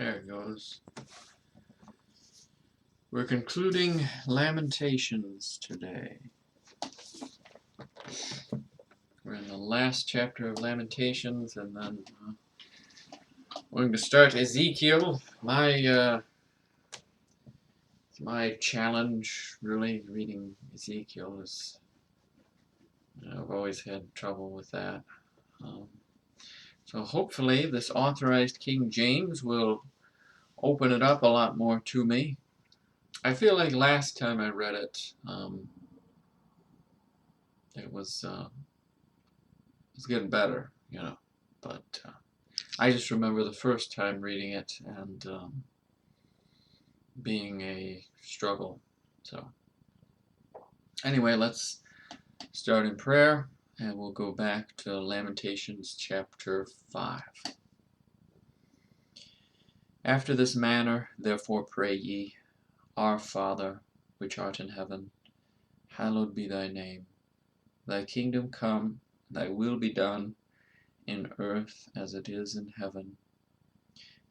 There it goes. We're concluding Lamentations today. We're in the last chapter of Lamentations, and then we're going to start Ezekiel. My challenge, really, reading Ezekiel is, I've always had trouble with that. So hopefully this authorized King James will open it up a lot more to me. I feel like last time I read it, it was getting better, but I just remember the first time reading it and being a struggle. So anyway, let's start in prayer, and we'll go back to Lamentations chapter 5. After this manner, therefore pray ye, Our Father, which art in heaven, hallowed be thy name. Thy kingdom come, thy will be done, in earth as it is in heaven.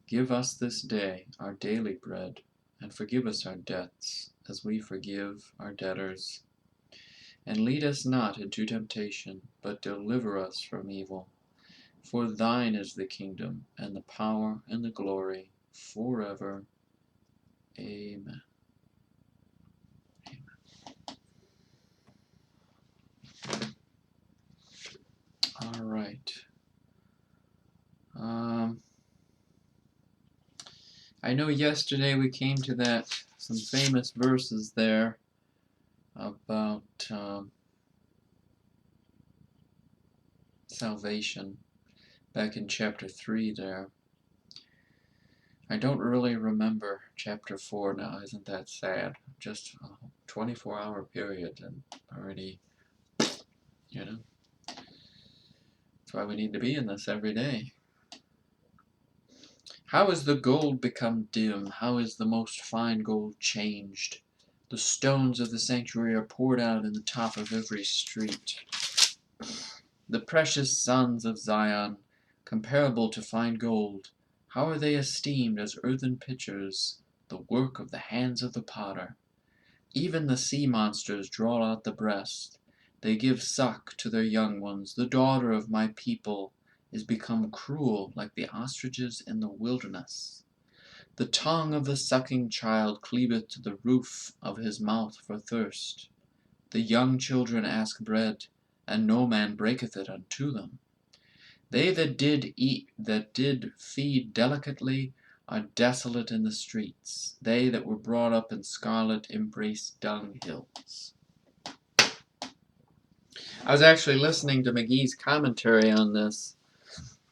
Give us this day our daily bread, and forgive us our debts, as we forgive our debtors. And lead us not into temptation, but deliver us from evil. For thine is the kingdom, and the power, and the glory, forever. Amen. All right. I know yesterday we came to some famous verses there about salvation back in chapter 3 there. I don't really remember chapter 4 now. Isn't that sad? Just a 24-hour period and already, that's why we need to be in this every day. How is the gold become dim? How is the most fine gold changed? The stones of the sanctuary are poured out in the top of every street. The precious sons of Zion, comparable to fine gold, how are they esteemed as earthen pitchers, the work of the hands of the potter? Even the sea monsters draw out the breast. They give suck to their young ones. The daughter of my people is become cruel like the ostriches in the wilderness. The tongue of the sucking child cleaveth to the roof of his mouth for thirst. The young children ask bread, and no man breaketh it unto them. They that did feed delicately are desolate in the streets. They that were brought up in scarlet embrace dunghills. I was actually listening to McGee's commentary on this,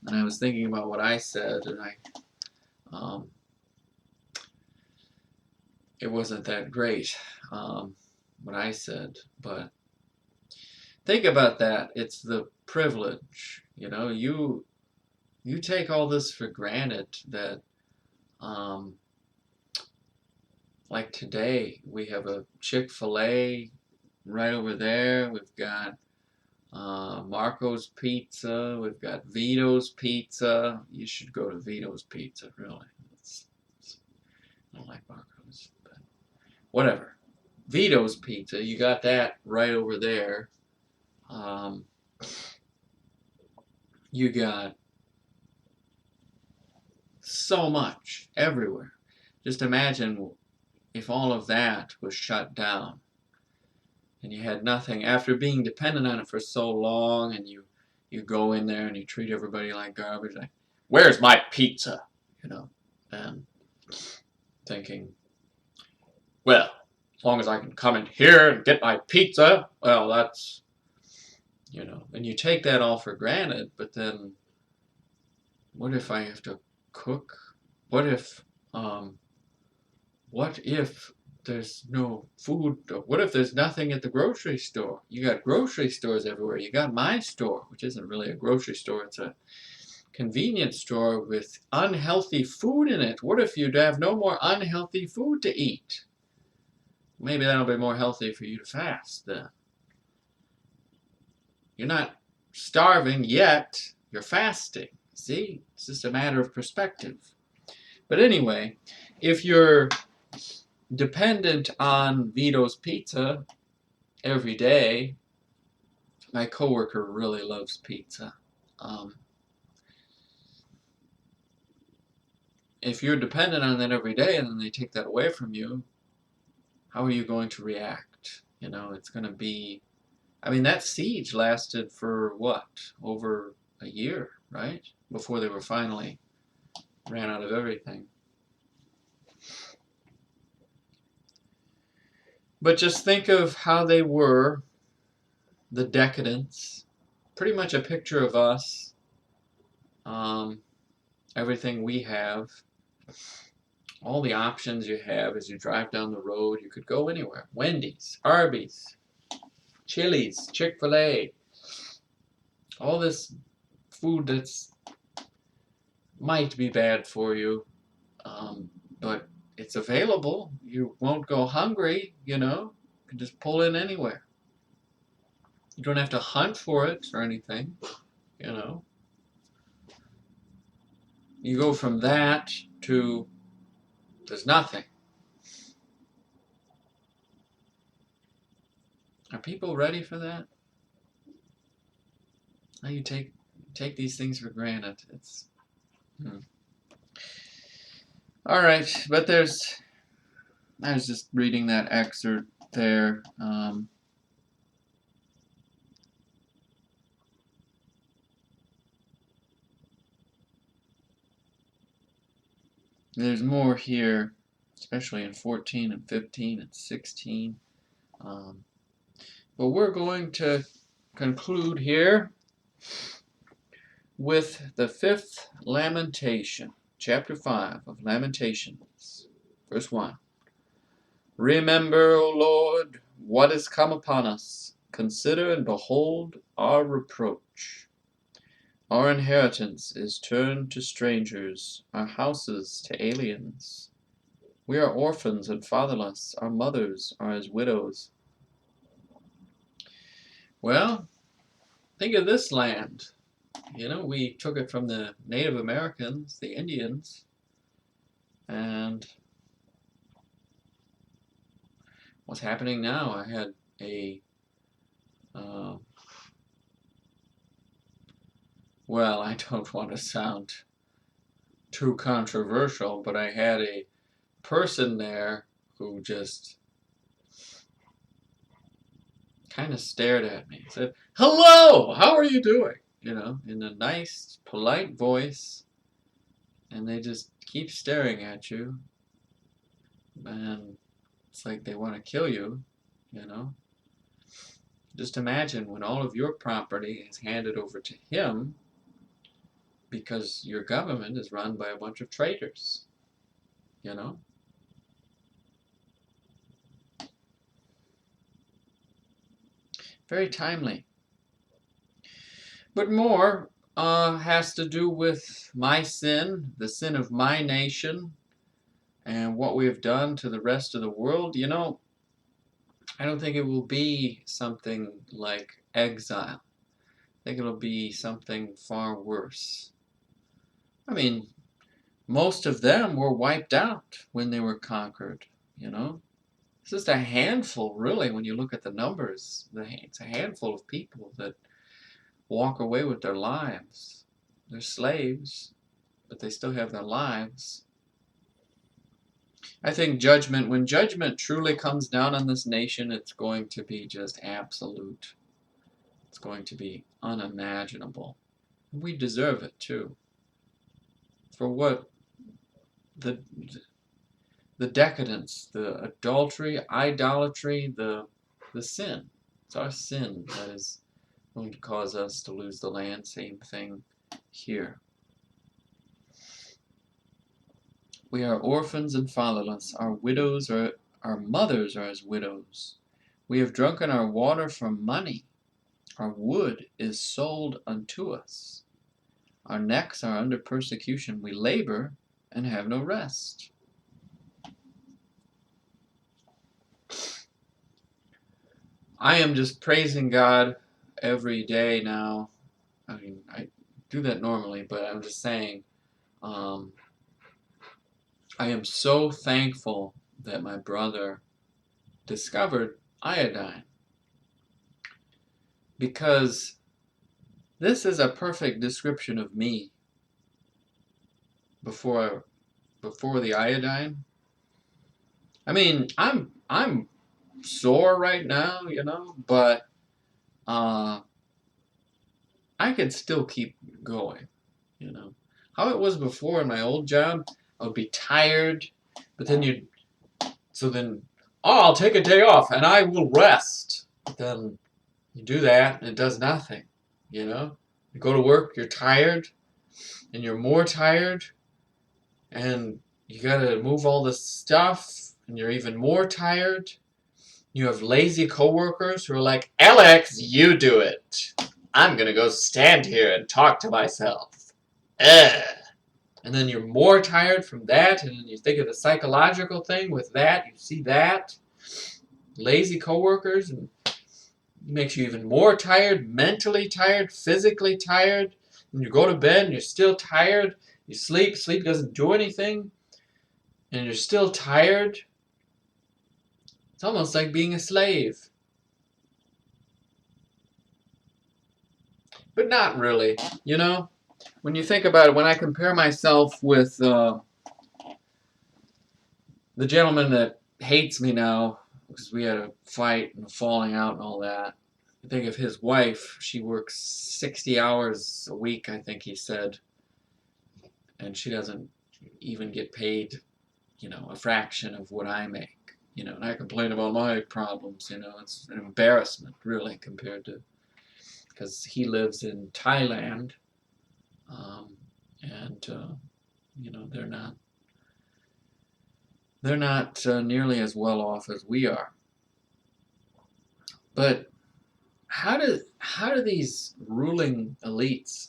and I was thinking about what I said, and it wasn't that great, what I said, but think about that. It's the privilege, you take all this for granted that, like today, we have a Chick-fil-A right over there. We've got Marco's Pizza. We've got Vito's Pizza. You should go to Vito's Pizza, really. I don't like Marco's, but whatever. Vito's Pizza, you got that right over there. You got so much everywhere. Just imagine if all of that was shut down and you had nothing after being dependent on it for so long, and you go in there and you treat everybody like garbage, like, where's my pizza? And thinking, well, as long as I can come in here and get my pizza, well, that's, and you take that all for granted, but then what if I have to cook? What if there's no food? What if there's nothing at the grocery store? You got grocery stores everywhere. You got my store, which isn't really a grocery store. It's a convenience store with unhealthy food in it. What if you'd have no more unhealthy food to eat? Maybe that'll be more healthy for you to fast then. You're not starving yet. You're fasting. See? It's just a matter of perspective. But anyway, if you're dependent on Vito's Pizza every day, my coworker really loves pizza. If you're dependent on that every day and then they take that away from you, how are you going to react? You know, it's going to be, I mean, that siege lasted for what? Over a year, right? Before they were finally ran out of everything. But just think of how they were, the decadence, pretty much a picture of us, everything we have, all the options you have as you drive down the road. You could go anywhere. Wendy's, Arby's, Chili's, Chick-fil-A, all this food that's might be bad for you, but it's available. You won't go hungry, you know. You can just pull in anywhere. You don't have to hunt for it or anything, you know. You go from that to there's nothing. Are people ready for that? Now you take these things for granted. It's all right, but I was just reading that excerpt there. There's more here, especially in 14 and 15 and 16. But we're going to conclude here with the 5th lamentation, chapter 5 of Lamentations, verse 1. Remember, O Lord, what is come upon us. Consider and behold our reproach. Our inheritance is turned to strangers, our houses to aliens. We are orphans and fatherless, our mothers are as widows. Well, think of this land. You know, we took it from the Native Americans, the Indians, and what's happening now? I had well, I don't want to sound too controversial, but I had a person there who just kind of stared at me and said, "Hello, how are you doing?" You know, in a nice, polite voice, and they just keep staring at you, and it's like they want to kill you, you know. Just imagine when all of your property is handed over to him because your government is run by a bunch of traitors, you know. Very timely. But more has to do with my sin, the sin of my nation, and what we have done to the rest of the world. You know, I don't think it will be something like exile. I think it'll be something far worse. I mean, most of them were wiped out when they were conquered, you know. It's just a handful, really, when you look at the numbers. It's a handful of people that walk away with their lives. They're slaves, but they still have their lives. I think when judgment truly comes down on this nation, it's going to be just absolute. It's going to be unimaginable. We deserve it, too. For what? The decadence, the adultery, idolatry, the sin. It's our sin that is going to cause us to lose the land. Same thing here. We are orphans and fatherless. Our mothers are as widows. We have drunken our water for money. Our wood is sold unto us. Our necks are under persecution. We labor and have no rest. I am just praising God every day now. I mean, I do that normally, but I'm just saying, I am so thankful that my brother discovered iodine, because this is a perfect description of me before the iodine. I mean, I'm sore right now, but I could still keep going, How it was before in my old job, I would be tired, but then oh, I'll take a day off and I will rest. But then you do that and it does nothing, You go to work, you're tired, and you're more tired, and you gotta move all this stuff, and you're even more tired. You have lazy coworkers who are like, Alex, you do it. I'm gonna go stand here and talk to myself. Ugh. And then you're more tired from that, and then you think of the psychological thing with that. You see that. Lazy coworkers, and it makes you even more tired, mentally tired, physically tired. And you go to bed and you're still tired. You sleep doesn't do anything, and you're still tired. It's almost like being a slave. But not really, When you think about it, when I compare myself with the gentleman that hates me now, because we had a fight and a falling out and all that, I think of his wife. She works 60 hours a week, I think he said, and she doesn't even get paid, a fraction of what I make. And I complain about my problems, it's an embarrassment, really, compared to, because he lives in Thailand, and they're not nearly as well off as we are. But how do these ruling elites,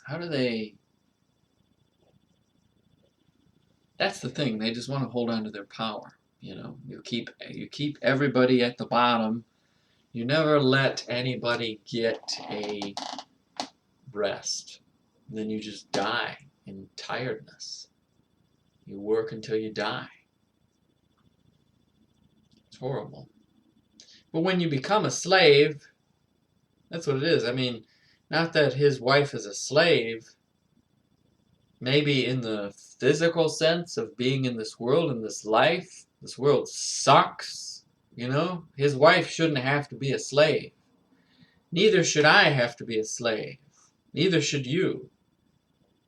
that's the thing, they just want to hold on to their power. You keep everybody at the bottom. You never let anybody get a rest. Then you just die in tiredness. You work until you die. It's horrible. But when you become a slave, that's what it is. I mean, not that his wife is a slave. Maybe in the physical sense of being in this world, in this life. This world sucks, His wife shouldn't have to be a slave. Neither should I have to be a slave. Neither should you.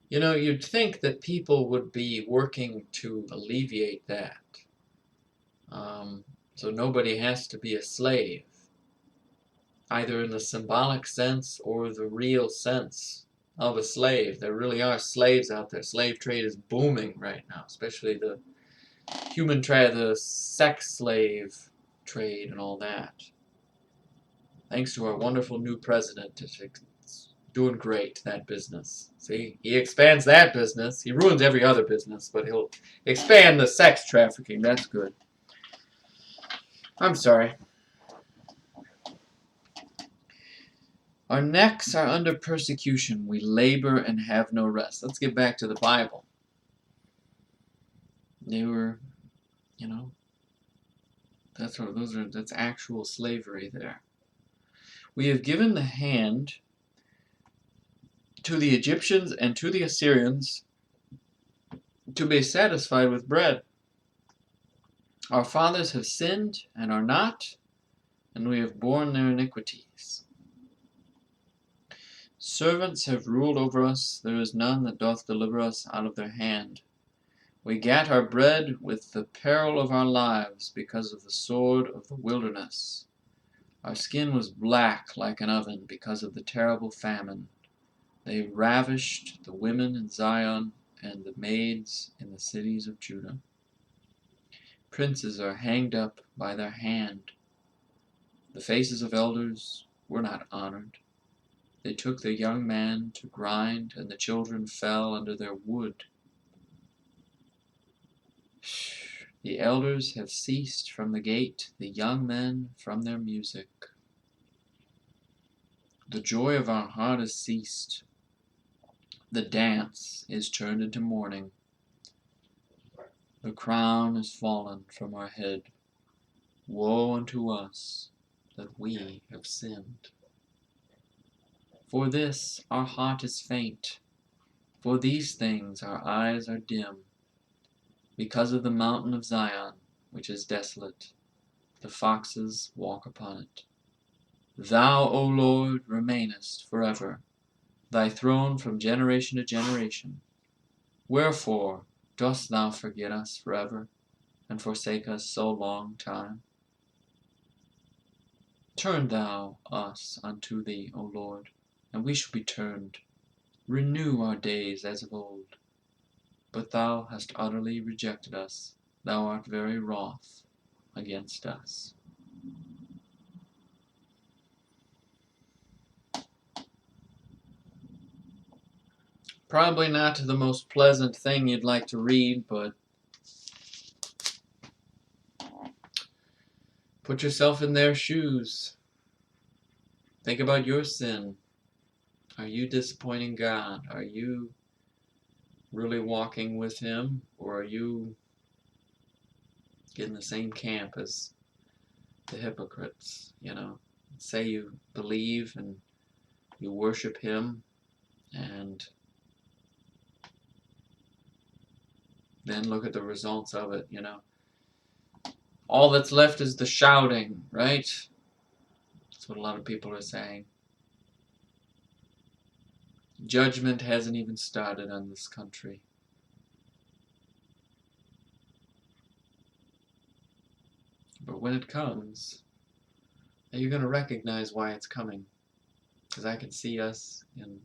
You'd think that people would be working to alleviate that. So nobody has to be a slave, either in the symbolic sense or the real sense of a slave. There really are slaves out there. Slave trade is booming right now, especially the the sex slave trade and all that. Thanks to our wonderful new president, it's doing great, that business. See, he expands that business. He ruins every other business, but he'll expand the sex trafficking. That's good. I'm sorry. Our necks are under persecution. We labor and have no rest. Let's get back to the Bible. They were, that's actual slavery there. We have given the hand to the Egyptians and to the Assyrians to be satisfied with bread. Our fathers have sinned and are not, and we have borne their iniquities. Servants have ruled over us. There is none that doth deliver us out of their hand. We gat our bread with the peril of our lives, because of the sword of the wilderness. Our skin was black like an oven, because of the terrible famine. They ravished the women in Zion, and the maids in the cities of Judah. Princes are hanged up by their hand. The faces of elders were not honored. They took the young man to grind, and the children fell under their wood. The elders have ceased from the gate, the young men from their music. The joy of our heart has ceased. The dance is turned into mourning. The crown is fallen from our head. Woe unto us that we have sinned. For this our heart is faint, for these things our eyes are dim, because of the mountain of Zion, which is desolate, the foxes walk upon it. Thou, O Lord, remainest forever, thy throne from generation to generation. Wherefore dost thou forget us forever, and forsake us so long time? Turn thou us unto thee, O Lord, and we shall be turned. Renew our days as of old. But thou hast utterly rejected us. Thou art very wroth against us. Probably not the most pleasant thing you'd like to read, but put yourself in their shoes. Think about your sin. Are you disappointing God? Are you really walking with Him? Or are you in the same camp as the hypocrites? You know, say you believe and you worship Him, and then look at the results of it, you know. All that's left is the shouting, right? That's what a lot of people are saying. Judgment hasn't even started on this country. But when it comes, you're going to recognize why it's coming. Because I can see us in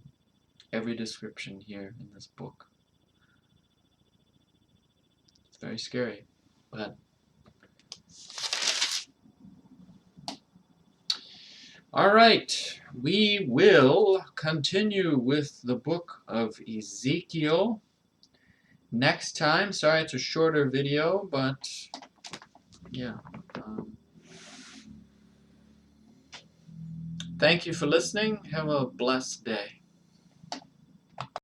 every description here in this book. It's very scary, but all right, we will continue with the book of Ezekiel next time. Sorry it's a shorter video, but yeah. Thank you for listening. Have a blessed day.